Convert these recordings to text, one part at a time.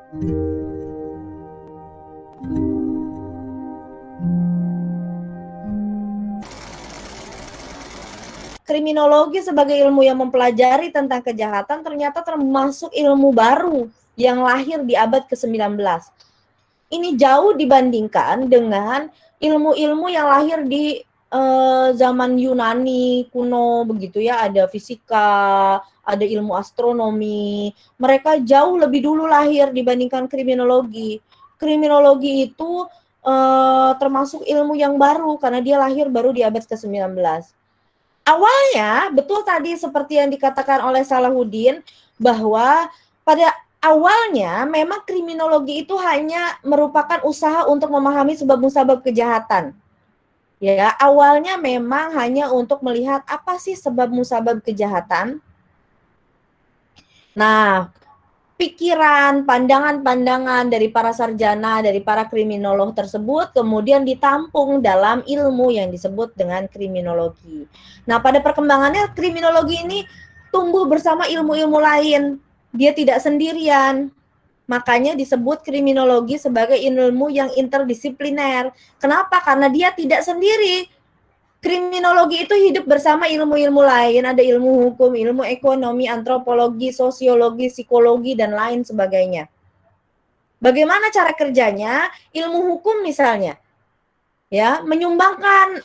Kriminologi sebagai ilmu yang mempelajari tentang kejahatan ternyata termasuk ilmu baru yang lahir di abad ke-19. Ini jauh dibandingkan dengan ilmu-ilmu yang lahir di zaman Yunani kuno begitu ya, ada fisika, ada ilmu astronomi. Mereka jauh lebih dulu lahir dibandingkan kriminologi. Kriminologi itu termasuk ilmu yang baru karena dia lahir baru di abad ke-19. Awalnya, betul tadi seperti yang dikatakan oleh Salahuddin, bahwa pada awalnya memang kriminologi itu hanya merupakan usaha untuk memahami sebab-musabab kejahatan. Ya, awalnya memang hanya untuk melihat apa sih sebab-musabab kejahatan. Nah, pikiran, pandangan-pandangan dari para sarjana, dari para kriminolog tersebut kemudian ditampung dalam ilmu yang disebut dengan kriminologi. Nah, pada perkembangannya kriminologi ini tumbuh bersama ilmu-ilmu lain. Dia tidak sendirian. Makanya disebut kriminologi sebagai ilmu yang interdisipliner. Kenapa? Karena dia tidak sendiri. Kriminologi itu hidup bersama ilmu-ilmu lain, ada ilmu hukum, ilmu ekonomi, antropologi, sosiologi, psikologi, dan lain sebagainya. Bagaimana cara kerjanya? Ilmu hukum misalnya, ya, menyumbangkan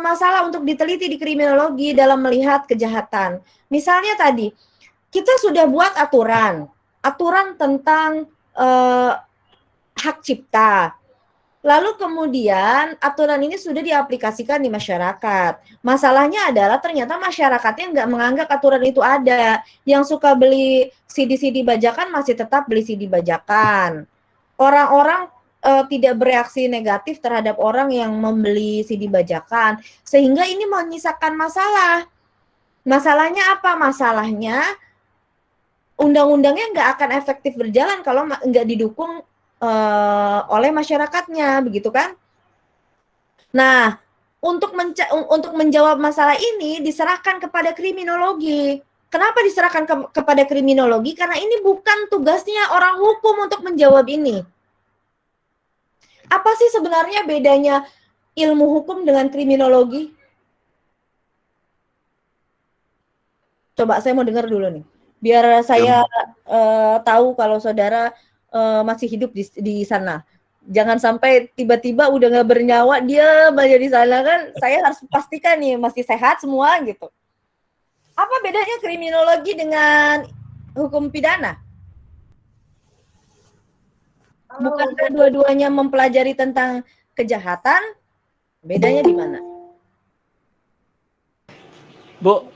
masalah untuk diteliti di kriminologi dalam melihat kejahatan. Misalnya tadi, kita sudah buat aturan tentang hak cipta. Lalu kemudian aturan ini sudah diaplikasikan di masyarakat. Masalahnya adalah ternyata masyarakatnya nggak menganggap aturan itu ada. Yang suka beli CD-CD bajakan masih tetap beli CD bajakan. Orang-orang tidak bereaksi negatif terhadap orang yang membeli CD bajakan. Sehingga ini menyisakan masalah. Masalahnya apa? Masalahnya undang-undangnya nggak akan efektif berjalan kalau nggak didukung oleh masyarakatnya, begitu kan? Nah, untuk menjawab masalah ini diserahkan kepada kriminologi. Kenapa diserahkan kepada kriminologi? Karena ini bukan tugasnya orang hukum untuk menjawab ini. Apa sih sebenarnya bedanya ilmu hukum dengan kriminologi? Coba saya mau dengar dulu nih, biar saya tahu kalau saudara masih hidup di sana. Jangan sampai tiba-tiba udah nggak bernyawa dia aja di sana kan. Saya harus pastikan nih masih sehat semua gitu. Apa bedanya kriminologi dengan hukum pidana? Bukankah dua-duanya mempelajari tentang kejahatan? Bedanya di mana? Bu.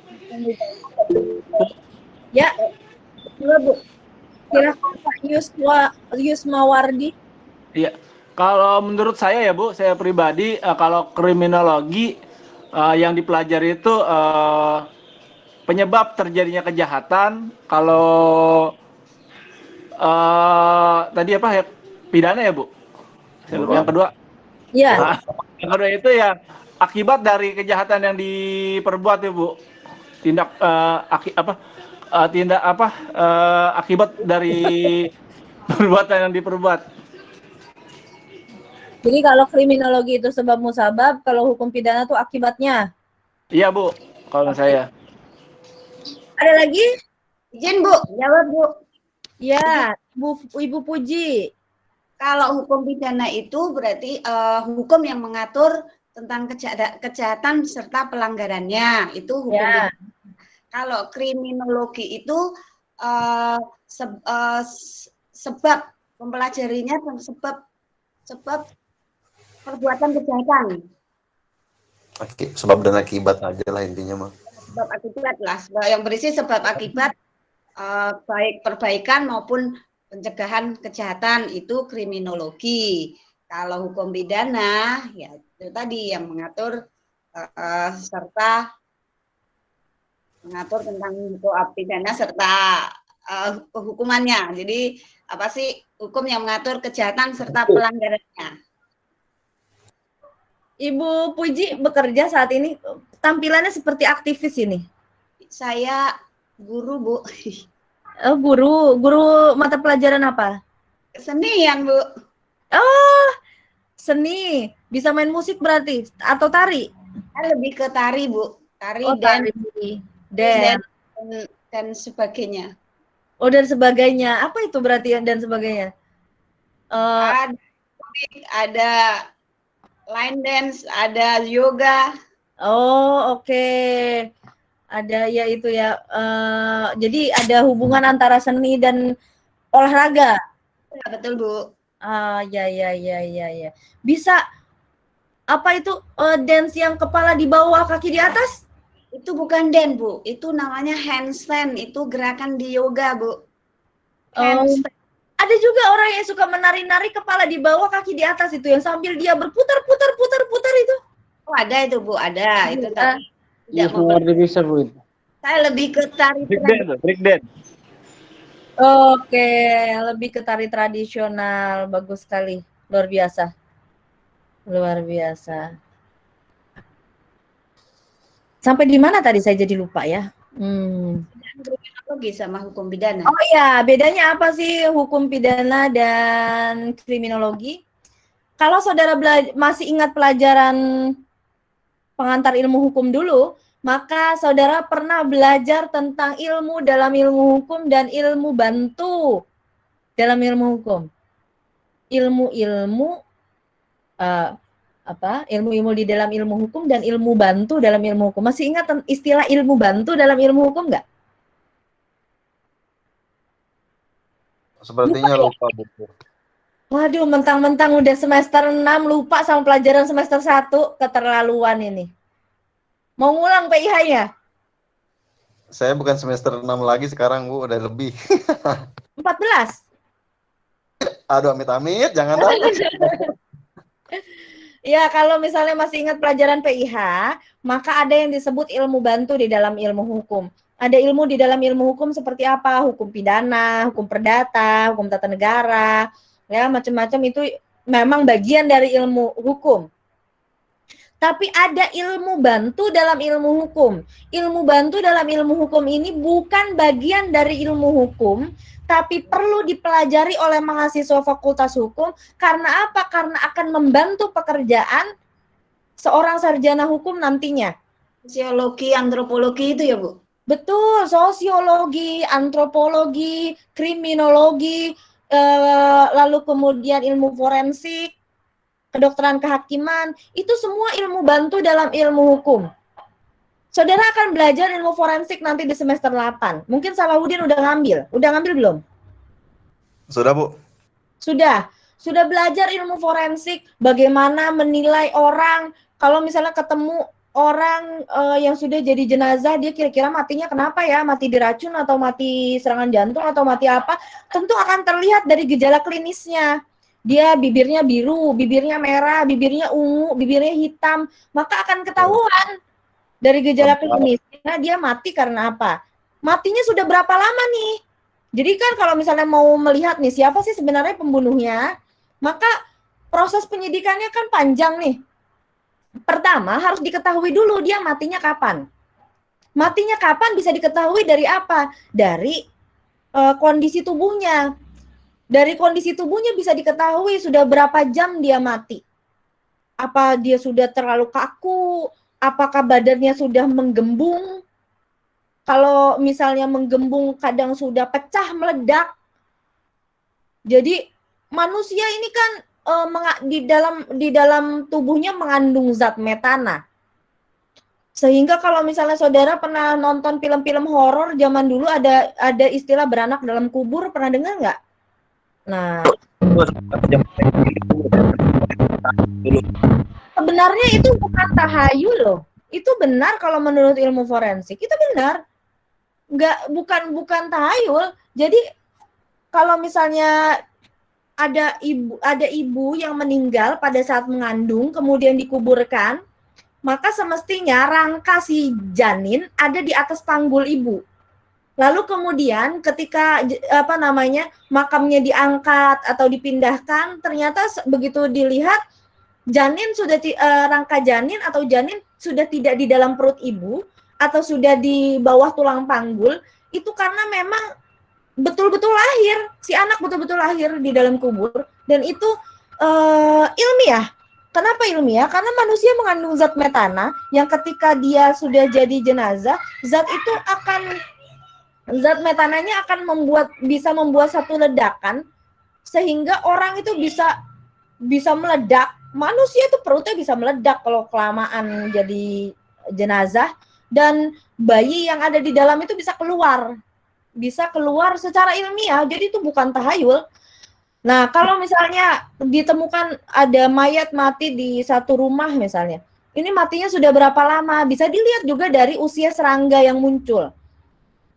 Ya, Bu. Silakan Pak Yusmawardi. Iya, kalau menurut saya ya Bu, saya pribadi kalau kriminologi yang dipelajari itu penyebab terjadinya kejahatan. Kalau tadi apa ya, pidana ya Bu? Yang kedua? Iya. Yang kedua itu ya akibat dari kejahatan yang diperbuat ya Bu. Akibat dari perbuatan yang diperbuat. Jadi kalau kriminologi itu sebab musabab, kalau hukum pidana itu akibatnya. Iya Bu, kalau saya. Ada lagi? Izin Bu, jawab Bu. Ya, Ibu Puji. Kalau hukum pidana itu berarti hukum yang mengatur tentang kejahatan serta pelanggarannya, itu hukum pidana. Kalau kriminologi itu sebab mempelajarinya sebab perbuatan kejahatan. Sebab dan akibat aja lah intinya mah. Sebab akibat lah, yang berisi sebab akibat baik perbaikan maupun pencegahan kejahatan itu kriminologi. Kalau hukum pidana ya itu tadi yang mengatur serta mengatur tentang hukum pidana serta hukumannya. Jadi apa sih hukum yang mengatur kejahatan serta pelanggarannya. Ibu Puji bekerja saat ini, tampilannya seperti aktivis ini. Saya guru Bu. Guru mata pelajaran apa? Kesenian, Bu. Oh, seni. Bisa main musik berarti atau tari? Saya lebih ke tari, Bu. Tari, Oh, dance, tari. Dan dan sebagainya. oh dan sebagainya. Apa itu berarti dan sebagainya? Ada ada line dance, ada yoga. Oh, oke. Ada ya itu ya. Jadi ada hubungan antara seni dan olahraga. Ya, betul, Bu. Ya. Bisa apa itu dance yang kepala di bawah, kaki di atas? Itu bukan dance, Bu. Itu namanya handstand. Itu gerakan di yoga, Bu. Handstand. Ada juga orang yang suka menari-nari kepala di bawah, kaki di atas itu yang sambil dia berputar-putar itu. Oh, ada itu, Bu. Ada. Itu tapi Iya, tidak luar bisa Bu itu. Saya lebih ke tari Break dance. Oke, lebih ke tari tradisional. Bagus sekali. Luar biasa. Sampai di mana tadi saya jadi lupa ya. kriminologi sama hukum pidana. Oh iya, bedanya apa sih hukum pidana dan kriminologi? Kalau saudara masih ingat pelajaran pengantar ilmu hukum dulu, maka saudara pernah belajar tentang ilmu dalam ilmu hukum dan ilmu bantu dalam ilmu hukum. Ilmu-ilmu ilmu-ilmu di dalam ilmu hukum dan ilmu bantu dalam ilmu hukum. Masih ingat istilah ilmu bantu dalam ilmu hukum nggak? Sepertinya lupa, Bu. Waduh, mentang-mentang udah semester 6 lupa sama pelajaran semester 1, keterlaluan ini. Mau ngulang PIH-nya? Saya bukan semester 6 lagi sekarang, Bu, udah lebih. 14? Aduh, amit-amit, jangan dong. Ya, kalau misalnya masih ingat pelajaran PIH, maka ada yang disebut ilmu bantu di dalam ilmu hukum. Ada ilmu di dalam ilmu hukum seperti apa? Hukum pidana, hukum perdata, hukum tata negara, ya macam-macam itu memang bagian dari ilmu hukum. Tapi ada ilmu bantu dalam ilmu hukum. Ilmu bantu dalam ilmu hukum ini bukan bagian dari ilmu hukum, tapi perlu dipelajari oleh mahasiswa fakultas hukum. Karena apa? Karena akan membantu pekerjaan seorang sarjana hukum nantinya. Sosiologi, antropologi itu ya, Bu? Betul, sosiologi, antropologi, kriminologi, lalu kemudian ilmu forensik, kedokteran kehakiman, itu semua ilmu bantu dalam ilmu hukum. Saudara akan belajar ilmu forensik nanti di semester 8. Mungkin Salahuddin udah ngambil. Udah ngambil belum? Sudah, Bu. Sudah belajar ilmu forensik, bagaimana menilai orang, kalau misalnya ketemu orang yang sudah jadi jenazah, dia kira-kira matinya kenapa ya? Mati diracun atau mati serangan jantung atau mati apa? Tentu akan terlihat dari gejala klinisnya. Dia bibirnya biru, bibirnya merah, bibirnya ungu, bibirnya hitam, maka akan ketahuan dari gejala klinisnya dia mati karena apa? Matinya sudah berapa lama nih? Jadi kan kalau misalnya mau melihat nih siapa sih sebenarnya pembunuhnya, maka proses penyidikannya kan panjang nih. Pertama harus diketahui dulu dia matinya kapan. Matinya kapan bisa diketahui dari apa? Dari kondisi tubuhnya. Dari kondisi tubuhnya bisa diketahui sudah berapa jam dia mati. Apa dia sudah terlalu kaku? Apakah badannya sudah menggembung? Kalau misalnya menggembung kadang sudah pecah, meledak. Jadi manusia ini kan di dalam tubuhnya mengandung zat metana. Sehingga kalau misalnya saudara pernah nonton film-film horor zaman dulu ada istilah beranak dalam kubur, pernah dengar nggak? Nah, sebenarnya itu bukan tahayul loh. Itu benar kalau menurut ilmu forensik. Itu benar. Bukan tahayul. Jadi kalau misalnya ada ibu yang meninggal pada saat mengandung kemudian dikuburkan, maka semestinya rangka si janin ada di atas panggul ibu. Lalu kemudian ketika makamnya diangkat atau dipindahkan, ternyata begitu dilihat janin sudah rangka janin atau janin sudah tidak di dalam perut ibu atau sudah di bawah tulang panggul, itu karena memang betul-betul lahir, si anak betul-betul lahir di dalam kubur, dan itu ilmiah. Kenapa ilmiah? Karena manusia mengandung zat metana yang ketika dia sudah jadi jenazah, zat metananya akan bisa membuat satu ledakan sehingga orang itu bisa meledak. Manusia itu perutnya bisa meledak kalau kelamaan jadi jenazah, dan bayi yang ada di dalam itu bisa keluar secara ilmiah. Jadi itu bukan tahayul. Nah, kalau misalnya ditemukan ada mayat mati di satu rumah misalnya, ini matinya sudah berapa lama? Bisa dilihat juga dari usia serangga yang muncul.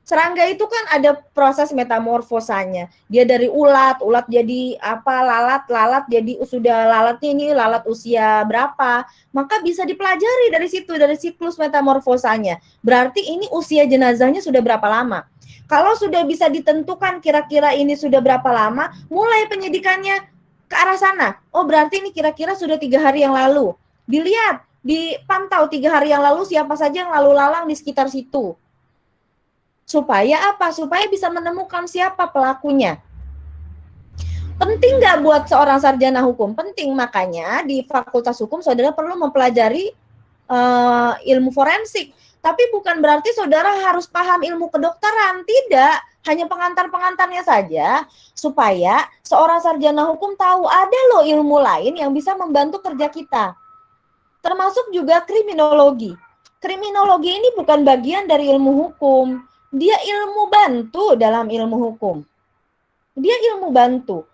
Serangga itu kan ada proses metamorfosanya. Dia dari ulat jadi apa, lalat jadi sudah lalatnya ini lalat usia berapa. Maka bisa dipelajari dari situ, dari siklus metamorfosanya. Berarti ini usia jenazahnya sudah berapa lama. Kalau sudah bisa ditentukan kira-kira ini sudah berapa lama, mulai penyidikannya ke arah sana. Oh, berarti ini kira-kira sudah 3 hari yang lalu. Dilihat, dipantau 3 hari yang lalu siapa saja yang lalu lalang di sekitar situ. Supaya apa? Supaya bisa menemukan siapa pelakunya. Penting nggak buat seorang sarjana hukum? Penting, makanya di Fakultas Hukum saudara perlu mempelajari ilmu forensik. Tapi bukan berarti saudara harus paham ilmu kedokteran, tidak. Hanya pengantar-pengantarnya saja, supaya seorang sarjana hukum tahu ada loh ilmu lain yang bisa membantu kerja kita. Termasuk juga kriminologi. Kriminologi ini bukan bagian dari ilmu hukum. Dia ilmu bantu dalam ilmu hukum. Dia ilmu bantu.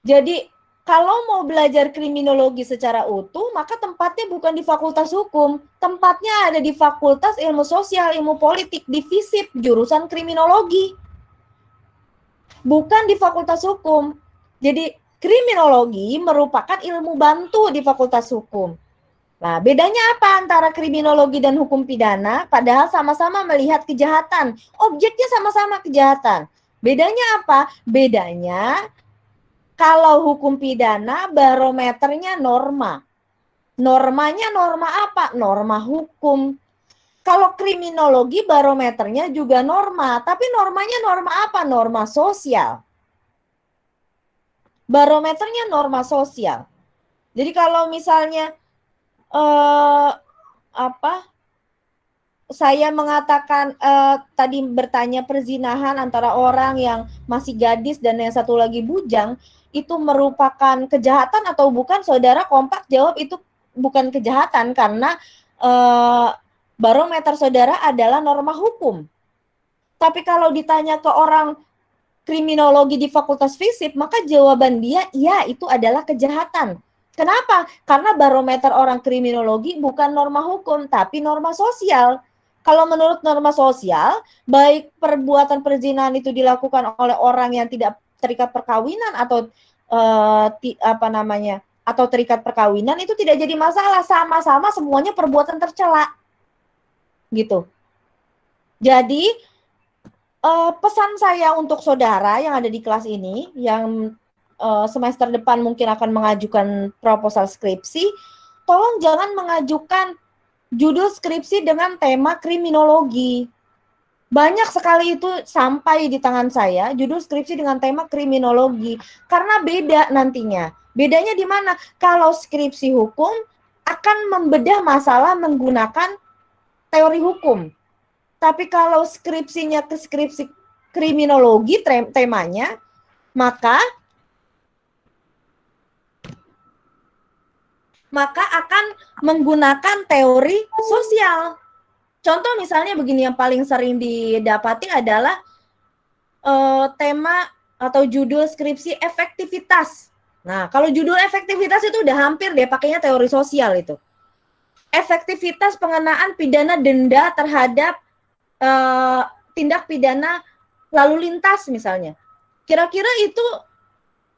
Jadi kalau mau belajar kriminologi secara utuh, maka tempatnya bukan di Fakultas Hukum. Tempatnya ada di Fakultas Ilmu Sosial, Ilmu Politik, di FISIP, jurusan kriminologi. Bukan di Fakultas Hukum. Jadi kriminologi merupakan ilmu bantu di Fakultas Hukum. Nah, bedanya apa antara kriminologi dan hukum pidana? Padahal sama-sama melihat kejahatan. Objeknya sama-sama kejahatan. Bedanya apa? Bedanya kalau hukum pidana barometernya norma. Normanya norma apa? Norma hukum. Kalau kriminologi barometernya juga norma, tapi normanya norma apa? Norma sosial. Barometernya norma sosial. Jadi kalau misalnya saya mengatakan tadi bertanya perzinahan antara orang yang masih gadis dan yang satu lagi bujang, itu merupakan kejahatan atau bukan? Saudara kompak jawab itu bukan kejahatan karena barometer saudara adalah norma hukum. Tapi kalau ditanya ke orang kriminologi di Fakultas FISIP, maka jawaban dia, iya itu adalah kejahatan. Kenapa? Karena barometer orang kriminologi bukan norma hukum, tapi norma sosial. Kalau menurut norma sosial, baik perbuatan perzinahan itu dilakukan oleh orang yang tidak terikat perkawinan atau atau terikat perkawinan, itu tidak jadi masalah, sama-sama semuanya perbuatan tercela. Gitu. Jadi pesan saya untuk saudara yang ada di kelas ini, yang semester depan mungkin akan mengajukan proposal skripsi, tolong jangan mengajukan judul skripsi dengan tema kriminologi. Banyak sekali itu sampai di tangan saya, judul skripsi dengan tema kriminologi. Karena beda nantinya. Bedanya di mana? Kalau skripsi hukum akan membedah masalah menggunakan teori hukum. Tapi kalau skripsinya ke skripsi kriminologi temanya, maka akan menggunakan teori sosial. Contoh misalnya begini, yang paling sering didapati adalah tema atau judul skripsi efektivitas. Nah, kalau judul efektivitas itu udah hampir dia pakainya teori sosial itu. Efektivitas pengenaan pidana denda terhadap tindak pidana lalu lintas misalnya. Kira-kira itu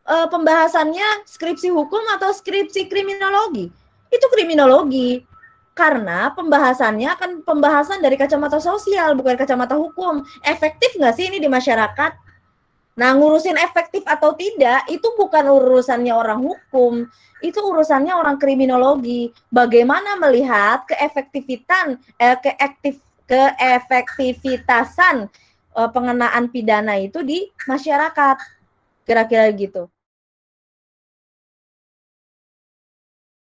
pembahasannya skripsi hukum atau skripsi kriminologi? Itu kriminologi. Karena pembahasannya akan pembahasan dari kacamata sosial, bukan kacamata hukum. Efektif nggak sih ini di masyarakat? Nah, ngurusin efektif atau tidak, itu bukan urusannya orang hukum. Itu urusannya orang kriminologi. Bagaimana melihat keefektivitasan pengenaan pidana itu di masyarakat. Kira-kira gitu.